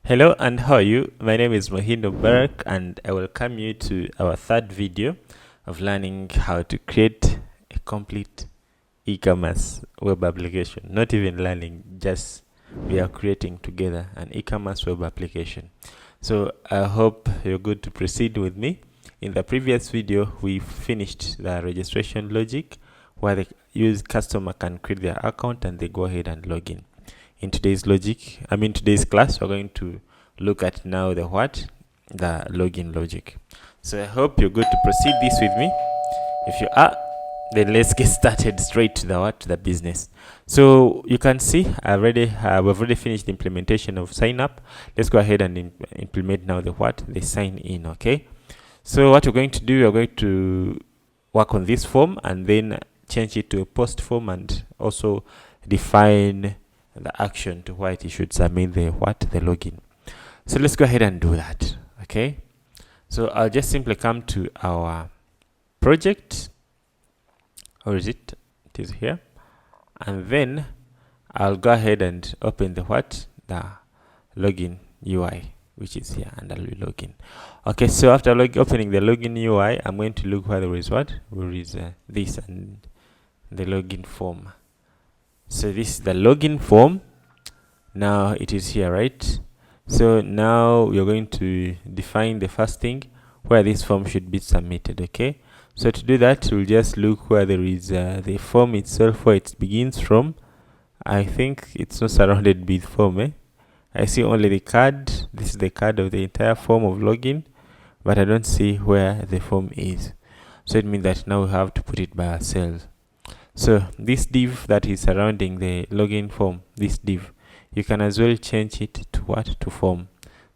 Hello and how are you? My name is Mohindo Barak and I welcome you to our third video of learning how to create a complete e-commerce web application. Not even learning, just we are creating together an e-commerce web application. So I hope you're good to proceed with me. In the previous video, we finished the registration logic where the customer can create their account and they go ahead and log in. In today's class, we're going to look at now the login logic. So I hope you're good to proceed this with me. If you are, then let's get started straight to the business. So you can see we've already finished the implementation of sign up. Let's go ahead and implement now the sign in. Okay. So what we're going to do, we're going to work on this form and then change it to a post form and also define the action to where it should submit the login. So let's go ahead and do that. Okay, so I'll just simply come to our project, or is it is here, and then I'll go ahead and open the login UI, which is here, and I'll log in. Okay, so after opening the login UI, I'm going to look where there is this and the login form. So this is the login form. Now it is here, right? So now we're going to define the first thing where this form should be submitted. Okay, so to do that, we'll just look where there is the form itself, where it begins from. I think it's not surrounded with form. I see only the card. This is the card of the entire form of login, but I don't see where the form is. So it means that now we have to put it by ourselves. So this div that is surrounding the login form, this div, you can as well change it to form.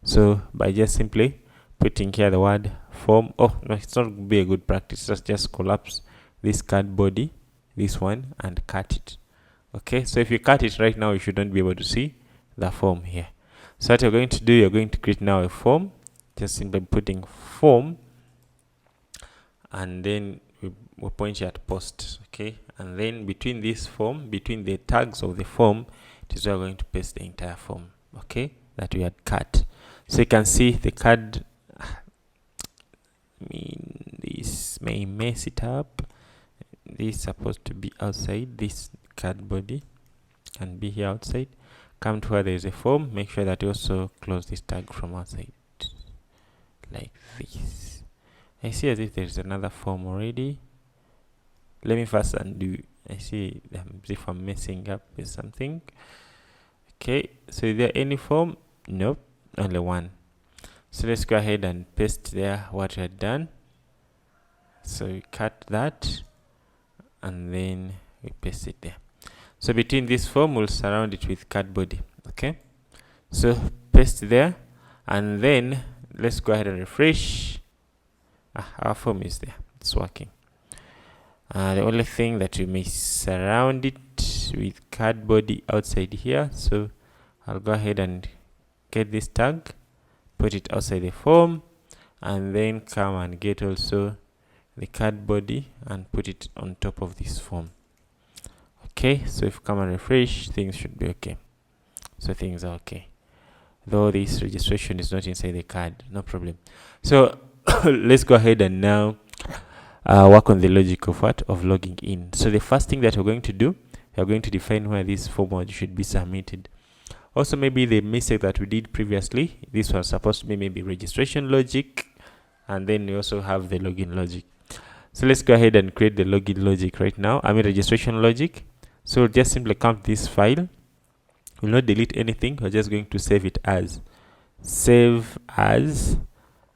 So by just simply putting here the word form. Oh no, it's not going to be a good practice. Just collapse this card body, this one, and cut it. Okay, so if you cut it right now, you shouldn't be able to see the form here. So what you're going to do, you're going to create now a form, just simply putting form, and then we'll point here at post. Okay, and then between this form, between the tags of the form, it is where we're going to paste the entire form, okay, that we had cut. So you can see the card. This may mess it up. This is supposed to be outside. This card body can be here outside. Come to where there is a form. Make sure that you also close this tag from outside, like this. I see as if there is another form already. Let me first undo. I see as if I'm messing up with something. Okay, so is there any form? Nope, only one. So let's go ahead and paste there what we had done. So we cut that and then we paste it there. So between this form, we'll surround it with card body. Okay, so paste there, and then let's go ahead and refresh. Our form is there, it's working. The only thing that we may surround it with card body outside here. So I'll go ahead and get this tag, put it outside the form, and then come and get also the card body and put it on top of this form. Okay, so if you come and refresh, things should be okay. So things are okay, though this registration is not inside the card, no problem. So let's go ahead and now work on the logic of logging in. So the first thing that we're going to do, we're going to define where this form should be submitted. Also, maybe the mistake that we did previously, this was supposed to be maybe registration logic, and then we also have the login logic. So let's go ahead and create the login logic right now. Registration logic. So we'll just simply count this file. We'll not delete anything. We're just going to save it as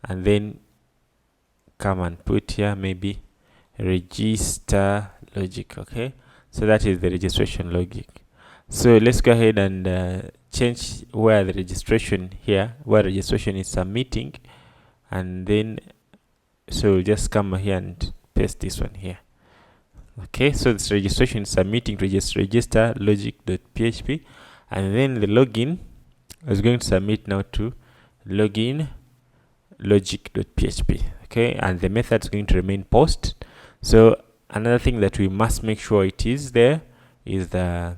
and then come and put here maybe register logic. Okay, so that is the registration logic. So let's go ahead and change where the registration here, where registration is submitting, and then so we'll just come here and paste this one here. Okay, so this registration is submitting to register logic.php, and then the login is going to submit now to login logic.php. Okay, and the method is going to remain post. So another thing that we must make sure it is there is the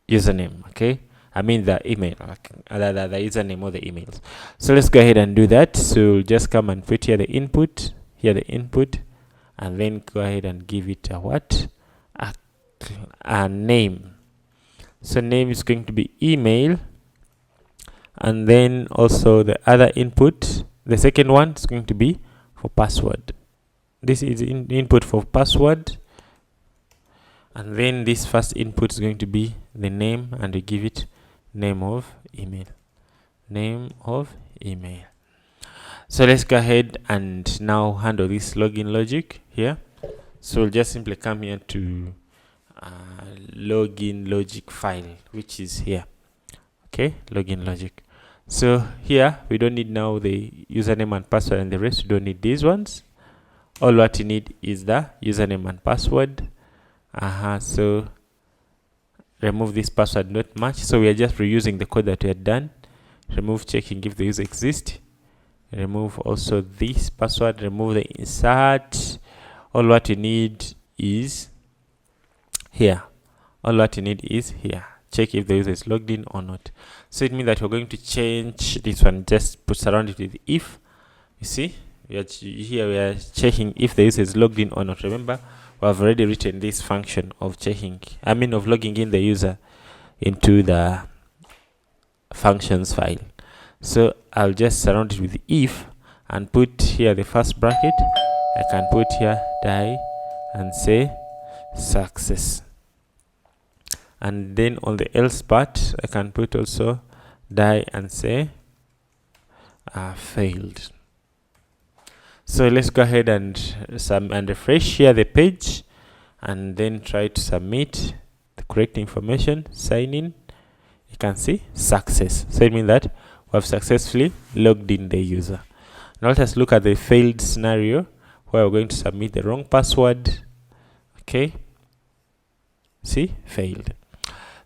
username. Okay, I mean the email, the username or the emails. So let's go ahead and do that. So we'll just come and put here the input, and then go ahead and give it a what, a name. So name is going to be email, and then also the other input, the second one is going to be for password. This is input for password, and then this first input is going to be the name, and we give it name of email. So let's go ahead and now handle this login logic here. So we'll just simply come here to login logic file, which is here. Okay, login logic. So here we don't need now the username and password and the rest. We don't need these ones. All what you need is the username and password. So remove this password not match. So we are just reusing the code that we had done. Remove checking if the user exists. Remove also this password. Remove the insert. All what you need is here. Check if the user is logged in or not. So it means that we're going to change this one. Just put surround it with if. You see, here we are checking if the user is logged in or not. Remember, we have already written this function of of logging in the user into the functions file. So I'll just surround it with if and put here the first bracket. I can put here die and say success, and then on the else part I can put also die and say failed. So let's go ahead and refresh here the page, and then try to submit the correct information. Sign in. You can see success. So it means that we have successfully logged in the user. Now let us look at the failed scenario where we're going to submit the wrong password. Okay, see, failed.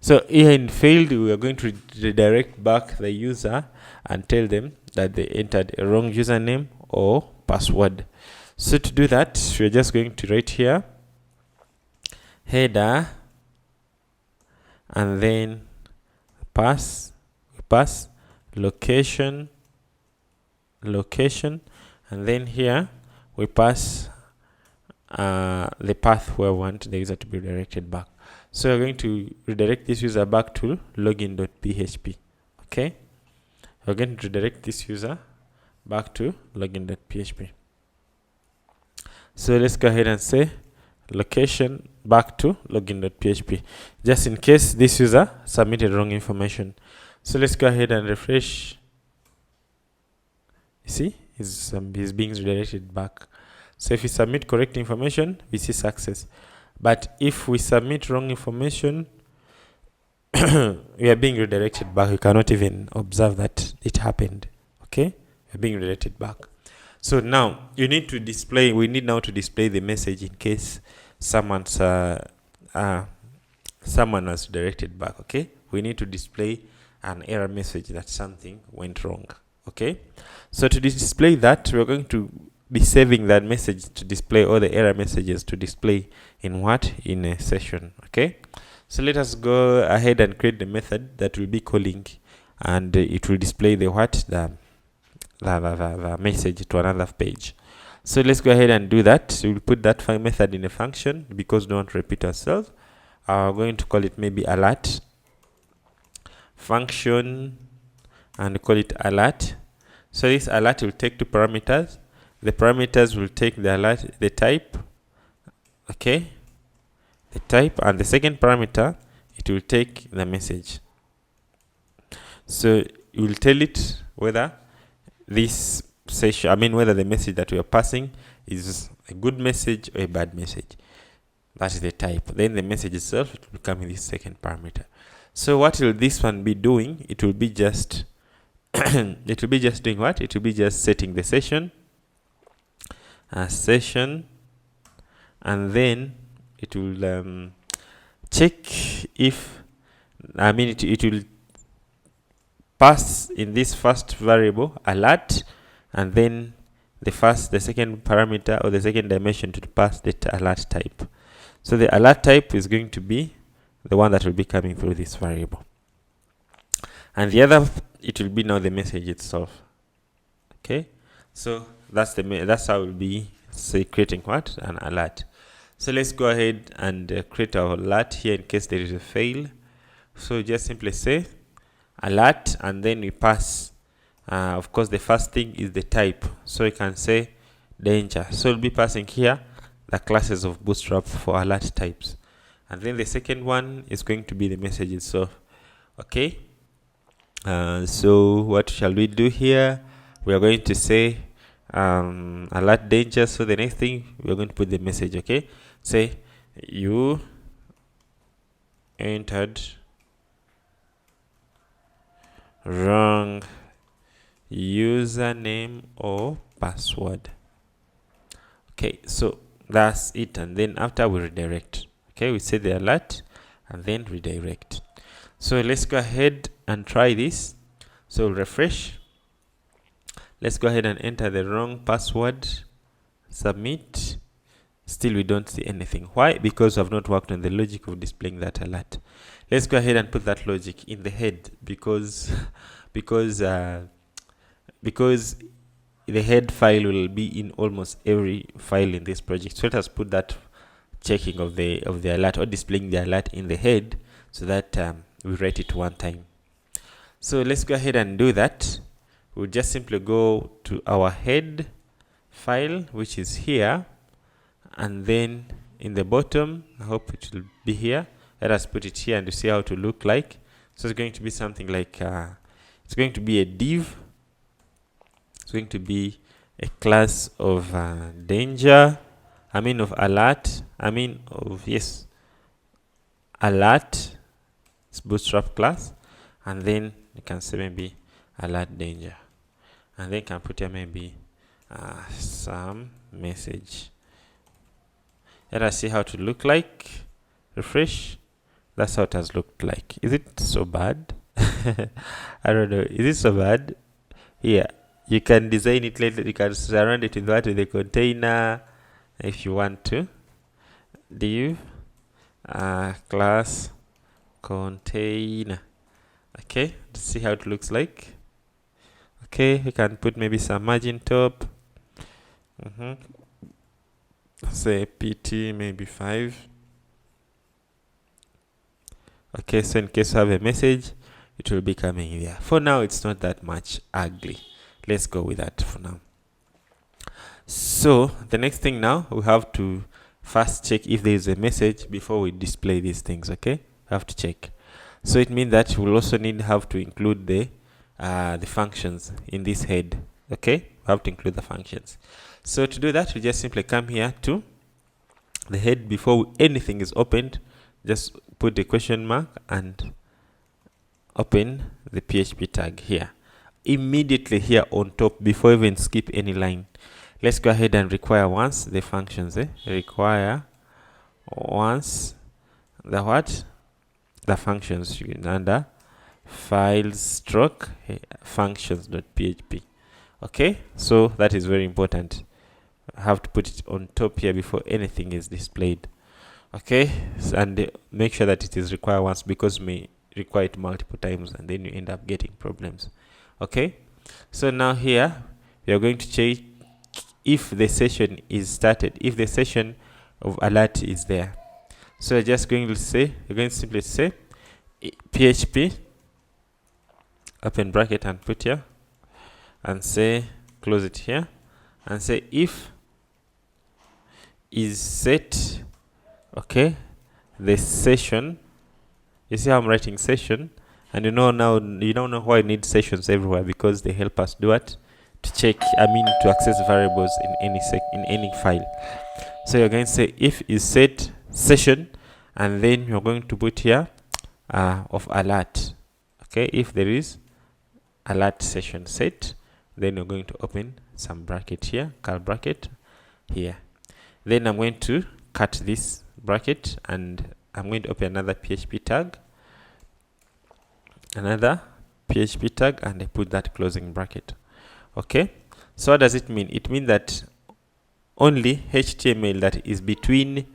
So here in failed, we are going to redirect back the user and tell them that they entered a wrong username or password. So to do that, we're just going to write here header, and then pass location, and then here we pass the path where we want the user to be redirected back. So we're going to redirect this user back to login.php. Okay, we're going to redirect this user back to login.php. So let's go ahead and say location back to login.php, just in case this user submitted wrong information. So let's go ahead and refresh. You see, he's being redirected back. So if we submit correct information, we see success. But if we submit wrong information, we are being redirected back. We cannot even observe that it happened. Okay, we're being redirected back. So now we need now to display the message in case someone was directed back. Okay, we need to display an error message that something went wrong. Okay, so to display that, we're going to be saving that message to display all the error messages to display in a session. Okay, so let us go ahead and create the method that will be calling, and it will display the message to another page. So let's go ahead and do that. We'll put that method in a function because we don't want to repeat ourselves. I'm going to call it maybe alert function, and call it alert. So this alert will take two parameters. The parameters will take the type, okay, the type, and the second parameter, it will take the message. So you will tell it whether this session, whether the message that we are passing is a good message or a bad message. That is the type. Then the message itself, it will become this second parameter. So what will this one be doing? It will be just doing what? It will be just setting the session, and then it will check if it will pass in this first variable alert, and then the second parameter or the second dimension to pass the alert type. So the alert type is going to be the one that will be coming through this variable. And the other, it will be now the message itself. Okay, so that's how we'll be creating what? An alert. So let's go ahead and create our alert here in case there is a fail. So just simply say alert, and then we pass of course the first thing is the type, so you can say danger. So we'll be passing here the classes of Bootstrap for alert types, and then the second one is going to be the message itself. Okay, so what shall we do here? We are going to say alert danger. So the next thing, we are going to put the message. Okay, say you entered wrong username or password. Okay, so that's it, and then after we redirect. Okay, we say the alert and then redirect. So let's go ahead and try this. So refresh. Let's go ahead and enter the wrong password, submit. Still we don't see anything. Why? Because I've not worked on the logic of displaying that alert. Let's go ahead and put that logic in the head, because the head file will be in almost every file in this project. So let us put that checking of the alert or displaying the alert in the head, so that we write it one time. So let's go ahead and do that. We'll just simply go to our head file, which is here, and then in the bottom, I hope it will be here. Let us put it here and see how it will look like. So it's going to be something like it's going to be a div. It's going to be a class of danger, of alert, alert. It's Bootstrap class, and then you can say maybe alert danger, and then you can put here maybe some message. Let us see how to look like. Refresh. That's how it has looked like. Is it so bad? I don't know. Is it so bad? Yeah, you can design it later. You can surround it with the container if you want to. Div class container. Okay, let's see how it looks like. Okay, we can put maybe some margin top. Say pt maybe 5. Okay, so in case you have a message, it will be coming there. For now, it's not that much ugly. Let's go with that for now. So the next thing now, we have to first check if there is a message before we display these things. Okay, we have to check. So it means that we'll also have to include the functions in this head. Okay, we have to include the functions. So to do that, we just simply come here to the head. Before anything is opened, just put the question mark and open the PHP tag here. Immediately here on top, before even skip any line, let's go ahead and require once the functions. Require once the what? The functions under files stroke functions.php. Okay, so that is very important. I have to put it on top here before anything is displayed. Okay, and make sure that it is required once, because may require it multiple times and then you end up getting problems. Okay, so now here we are going to check if the session is started, if the session of alert is there. So you're just going to say, you're going to simply say PHP open bracket and put here, and say close it here, and say if is set. Okay, the session, you see how I'm writing session, and now you don't know why I need sessions everywhere, because they help us do what? To check, to access variables in any file. So you're going to say if is set session, and then you're going to put here of alert. Okay, if there is alert session set, then you're going to open some bracket here, curly bracket here. Then I'm going to cut this bracket, and I'm going to open another PHP tag, and I put that closing bracket. Okay, so what does it mean? It means that only HTML that is between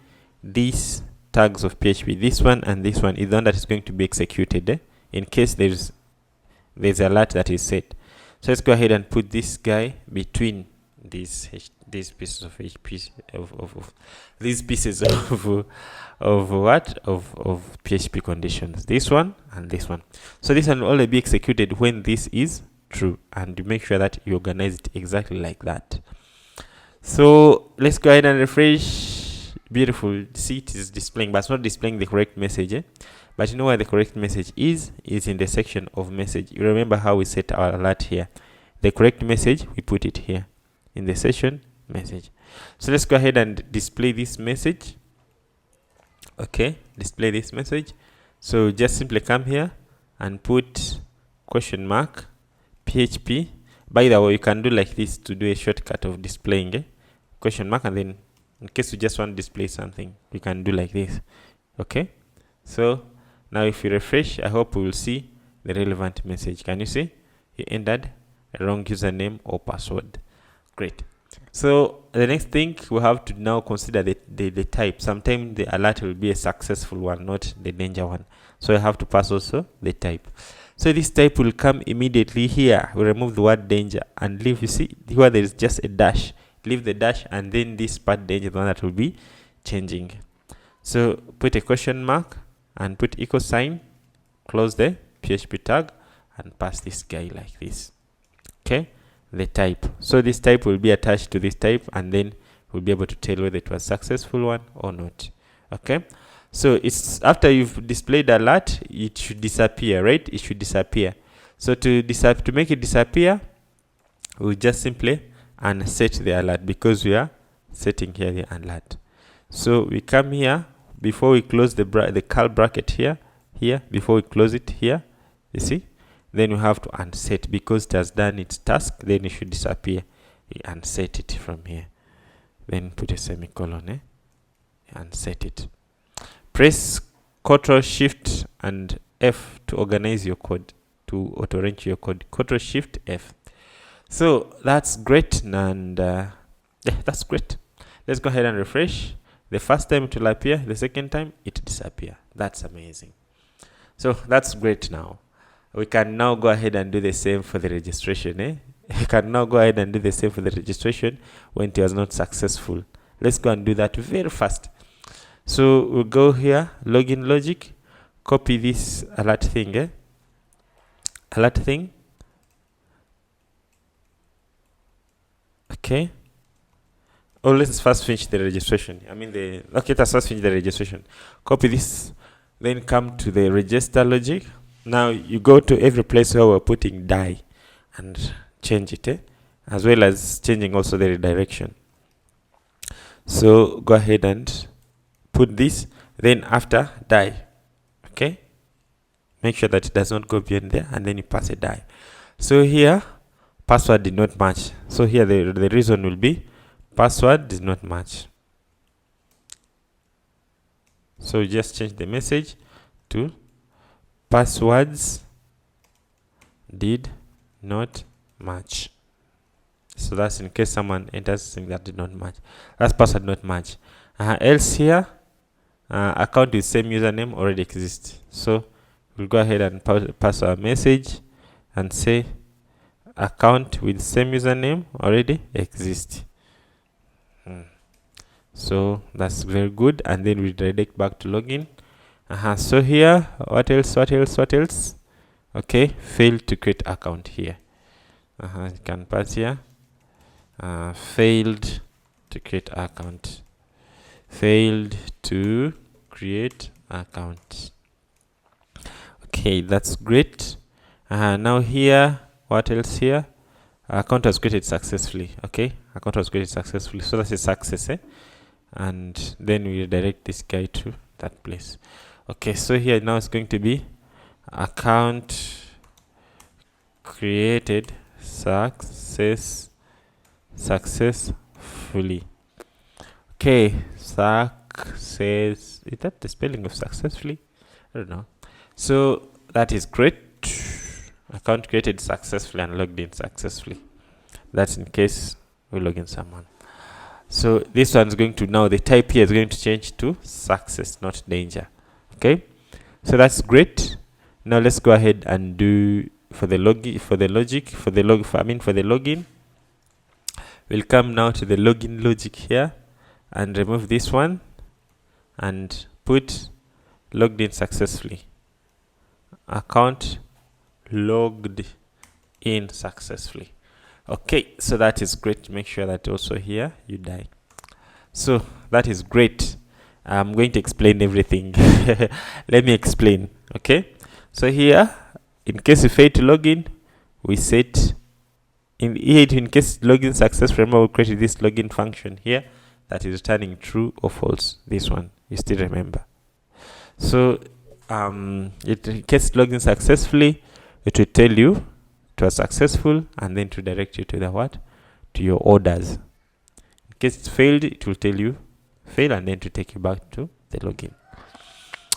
this tags of PHP. This one and this one is the one that is going to be executed in case there's alert that is set. So let's go ahead and put this guy between these pieces of HP these pieces of PHP conditions, this one and this one. So this one will only be executed when this is true, and you make sure that you organize it exactly like that. So let's go ahead and refresh. Beautiful. See, it is displaying, but it's not displaying the correct message. But you know where the correct message is in the section of message. You remember how we set our alert here. The correct message, we put it here in the session message. So let's go ahead and display this message. Okay, display this message. So just simply come here and put question mark PHP. By the way, you can do like this to do a shortcut of displaying question mark, and then in case you just want to display something, you can do like this. Okay, so now if you refresh, I hope we will see the relevant message. Can you see? You entered a wrong username or password. Great. So the next thing we have to now consider the type. Sometimes the alert will be a successful one, not the danger one. So I have to pass also the type. So this type will come immediately here. We remove the word danger and leave. You see here there is just a dash. Leave the dash, and then this part danger, the one that will be changing. So put a question mark and put equal sign, close the PHP tag, and pass this guy like this. Okay, the type. So this type will be attached to this type, and then we'll be able to tell whether it was successful one or not. Okay, so it's after you've displayed alert, it should disappear, right? It should disappear. So to make it disappear, we'll just simply unset the alert, because we are setting here the alert. So we come here before we close the curly bracket here, before we close it here, you see, then we have to unset, because it has done its task. Then it should disappear. We unset it from here, then put a semicolon, and set it. Press Ctrl Shift and F to organize your code, to auto arrange your code. Ctrl Shift F. So that's great, and yeah, that's great. Let's go ahead and refresh. The first time it will appear, the second time it disappear. That's amazing. So that's great. Now we can now go ahead and do the same for the registration. You can now go ahead and do the same for the registration when it was not successful. Let's go and do that very fast. So we'll go here, login logic, copy this alert thing, alert thing. Okay. Oh, let's first finish the registration. Okay, let's first finish the registration. Copy this, then come to the register logic. Now you go to every place where we're putting die and change it, as well as changing also the redirection. So go ahead and put this, then after die. Okay, make sure that it does not go beyond there, and then you pass a die. So here password did not match. So here the reason will be password did not match. So just change the message to passwords did not match. So that's in case someone enters something that did not match. That's password not match. Else here, account with same username already exists. So we'll go ahead and pass our message and say account with same username already exists. So that's very good, and then we redirect back to login. So here, what else? Okay, failed to create account here. You can pass here. Failed to create account. Failed to create account. Okay, that's great. Now here, what else here? Account was created successfully. Okay, account was created successfully. So that's a success, and then we redirect this guy to that place. Okay, so here now it's going to be account created successfully. Okay, success. Is that the spelling of successfully? I don't know. So that is great. Account created successfully and logged in successfully. That's in case we log in someone. So this one's going to, now the type here is going to change to success, not danger. Okay, so that's great. Now let's go ahead and do for the login, for the login. We'll come now to the login logic here and remove this one and put logged in successfully. Account logged in successfully. Okay, so that is great. Make sure that also here you die. So that is great. I'm going to explain everything. Let me explain. Okay, so here, in case you fail to log in, we set in case login successful, remember we created this login function here that is returning true or false. This one you still remember. So in case login successfully, it will tell you it was successful and then to direct you to the what, to your orders. In case it's failed, it will tell you fail and then to take you back to the login.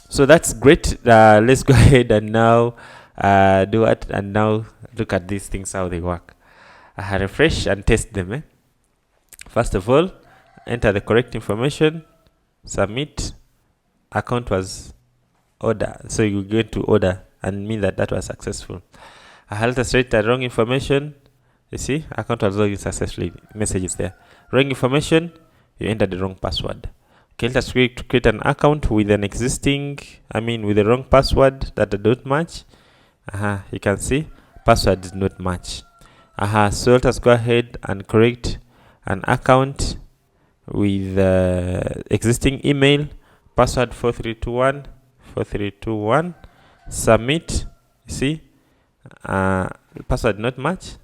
So that's great. Let's go ahead and now do it, and now look at these things, how they work. Refresh and test them. First of all, enter the correct information, submit. Account was order, so you go to order and mean that was successful. Let us write the wrong information. You see, account was logged in successfully. Message is there. Wrong information, you enter the wrong password. Okay, let us create an account with an existing, with the wrong password that don't match. You can see password did not match. So let us go ahead and create an account with existing email, password 4321, submit. You see, password not match.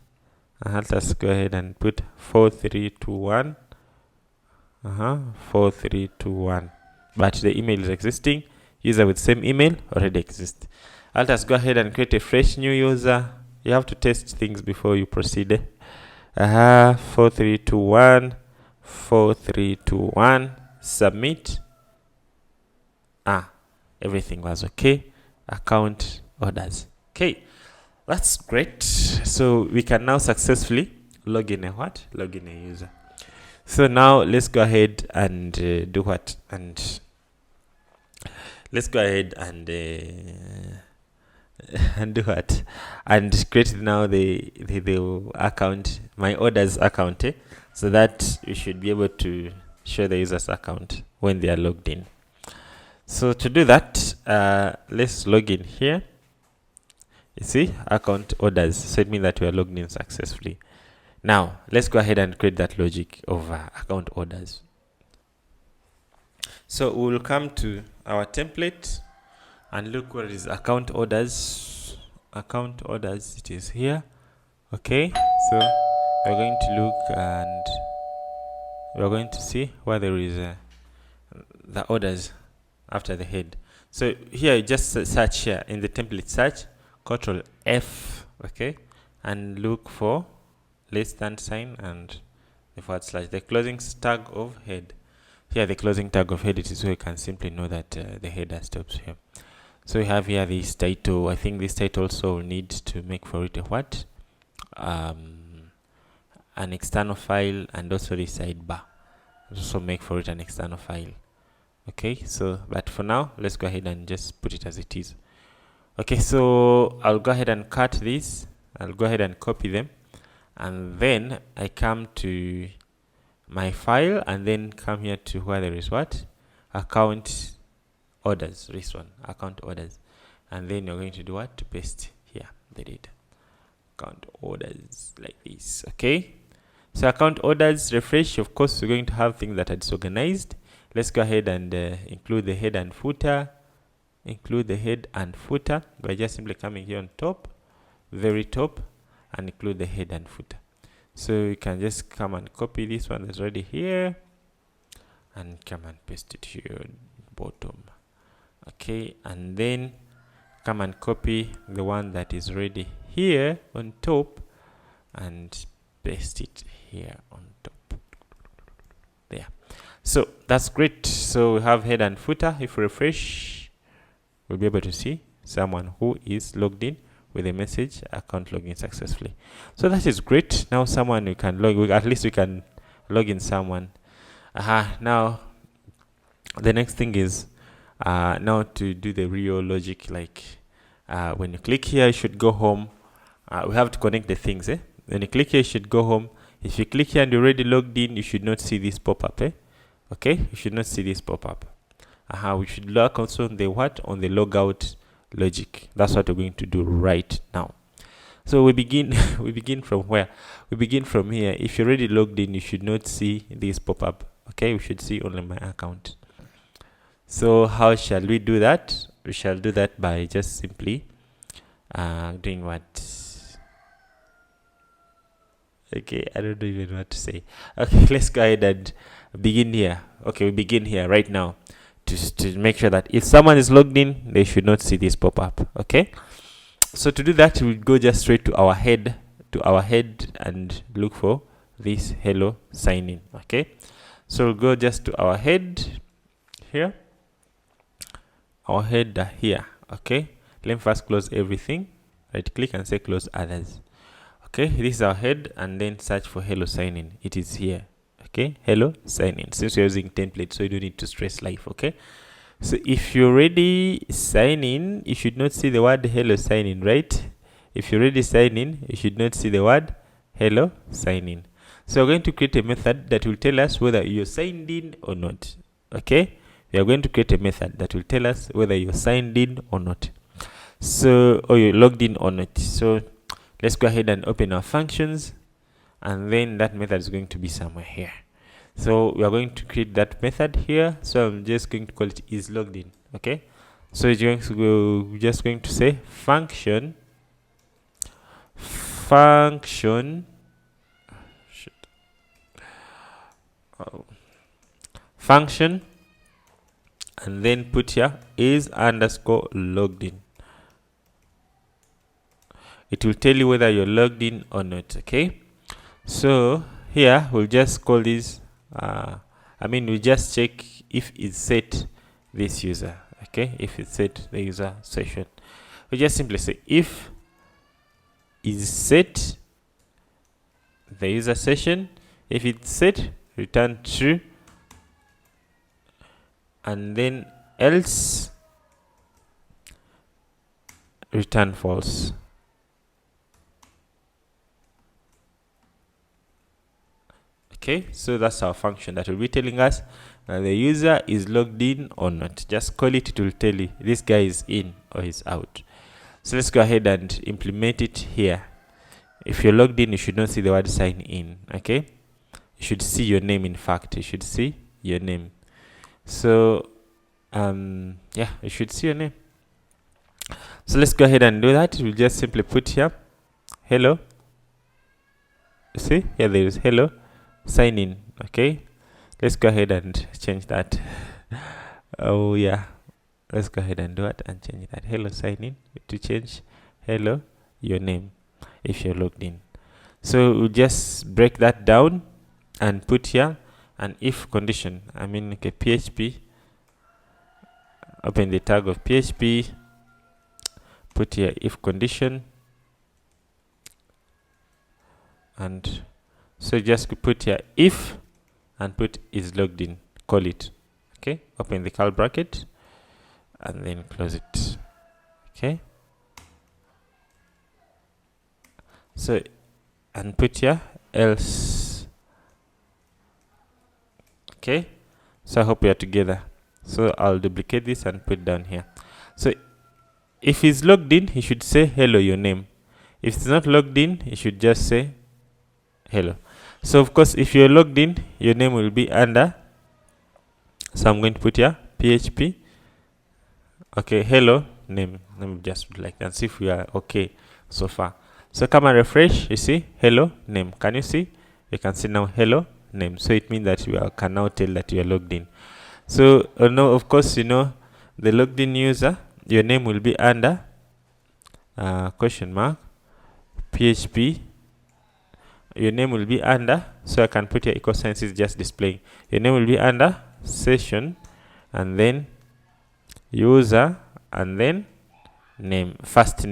Let us go ahead and put 4321. 4321, but the email is existing. User with same email already exists. Let us go ahead and create a fresh new user. You have to test things before you proceed. 4321, submit. Everything was okay. Account orders. Okay, that's great. So we can now successfully log in a user. So now let's go ahead and do what? And let's go ahead and and do what? And create now the account, my orders account, so that you should be able to show the user's account when they are logged in. So to do that, let's log in here. You see, account orders. So it means that we are logged in successfully. Now, let's go ahead and create that logic of account orders. So we'll come to our template and look where is account orders. Account orders, it is here. Okay, so we're going to look and we're going to see where there is the orders after the head. So here, you just search here in the template, search Ctrl F, okay, and look for less than sign and the /, the closing tag of head. Here the closing tag of head, it is so you can simply know that the header stops here. So we have here this title. I think this title also will need to make for it a what? An external file, and also the sidebar. Also make for it an external file. Okay, so but for now, let's go ahead and just put it as it is. Okay, so I'll go ahead and cut this. I'll go ahead and copy them. And then I come to my file and then come here to where there is what? Account orders, this one, account orders. And then you're going to do what? To paste here the data. Account orders like this, okay? So account orders, refresh, of course, we're going to have things that are disorganized. Let's go ahead and include the head and footer. Include the head and footer by just simply coming here on top, very top, and include the head and footer. So you can just come and copy this one that's already here and come and paste it here bottom. Okay, and then come and copy the one that is already here on top and paste it here on top. There. So that's great. So we have head and footer. If we refresh, we'll be able to see someone who is logged in with a message, account login successfully. So that is great. Now someone you can at least we can log in someone. Now the next thing is now to do the real logic, like when you click here, you should go home. We have to connect the things. When you click here, you should go home. If you click here and you're already logged in, you should not see this pop-up. Okay, you should not see this pop-up. We should look also on the on the logout logic. That's what we're going to do right now. So we begin we begin from where? We begin from here. If you're already logged in, you should not see this pop-up. Okay, we should see only my account. So how shall we do that? We shall do that by just simply doing what? Okay, I don't even know what to say. Okay, let's go ahead and begin here. Okay, we begin here right now to make sure that if someone is logged in, they should not see this pop-up. Okay, so to do that, we'll go just straight to our head and look for this hello sign in. Okay, so we'll go just to our head here, here. Okay, let me first close everything. Right click and say close others. Okay, this is our head, and then search for hello sign in. It is here. Okay, hello sign in. Since we're using template, so you don't need to stress life. Okay, so if you're already sign in, you should not see the word hello sign in, right? If you're already sign in, you should not see the word hello sign in. So we're going to create a method that will tell us whether you're signed in or not. Okay, we are going to create a method that will tell us whether you're signed in or not. So, or you're logged in or not. So let's go ahead and open our functions, and then that method is going to be somewhere here. So we are going to create that method here. So I'm just going to call it is logged in. Okay, so it's going to go, we're just going to say function function and then put here is underscore logged in. It will tell you whether you're logged in or not. Okay, so here we'll just call this we'll just check if it's set this user. Okay, if it's set the user session, we just simply say if is set the user session. If it's set, return true, and then else return false. Okay, so that's our function that will be telling us that the user is logged in or not. Just call it, it will tell you this guy is in or is out. So let's go ahead and implement it here. If you're logged in, you should not see the word sign in. Okay, you should see your name. In fact, you should see your name. So yeah, you should see your name. So let's go ahead and do that. We'll just simply put here hello. See here, there is hello sign in. Okay, let's go ahead and change that. Oh yeah, let's go ahead and do it and change that. Hello sign in to change hello your name if you're logged in. So we'll just break that down and put here an if condition. Okay, PHP, open the tag of PHP, put here if condition, and so just put here if and put is logged in, call it. Okay, open the curly bracket and then close it. Okay, so and put here else. Okay, so I hope we are together. So I'll duplicate this and put down here. So if he's logged in, he should say hello your name. If it's not logged in, he should just say hello. So of course, if you're logged in, your name will be under. So I'm going to put here PHP. Okay, hello name. Let me just put like that and see if we are okay so far. So come and refresh. You see hello name. Can you see? You can see now hello name. So it means that you can now tell that you are logged in. So no, of course, the logged in user, your name will be under question mark PHP. Your name will be under, so I can put your equal signs is just displaying. Your name will be under session, and then user, and then name, first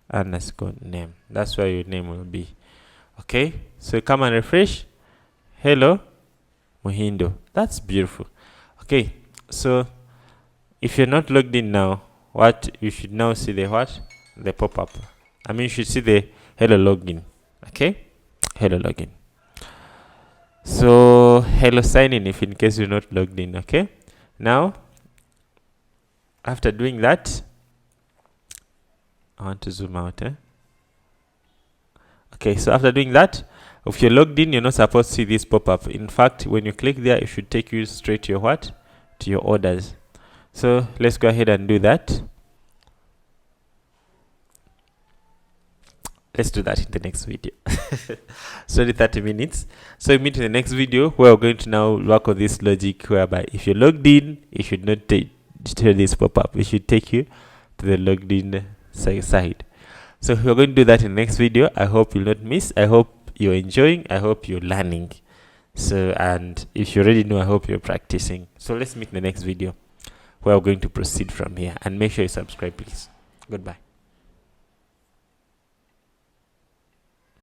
underscore name. That's where your name will be. Okay, so come and refresh. Hello Muhindo. That's beautiful. Okay, so if you're not logged in now, what you should now see the what? The pop-up. I mean, you should see the hello login. Okay, hello login. So hello sign in if in case you're not logged in. Okay, now after doing that, I want to zoom out. Okay, so after doing that, if you're logged in, you're not supposed to see this pop-up. In fact, when you click there, it should take you straight to your what? To your orders. So let's go ahead and do that. Let's do that in the next video. So the 30 minutes. So we meet in the next video where we're going to now work on this logic whereby if you're logged in, it should not tell this pop-up. It should take you to the logged in side. So we're going to do that in the next video. I hope you'll not miss. I hope you're enjoying. I hope you're learning. So, and if you already know, I hope you're practicing. So let's meet in the next video where we're going to proceed from here. And make sure you subscribe, please. Goodbye.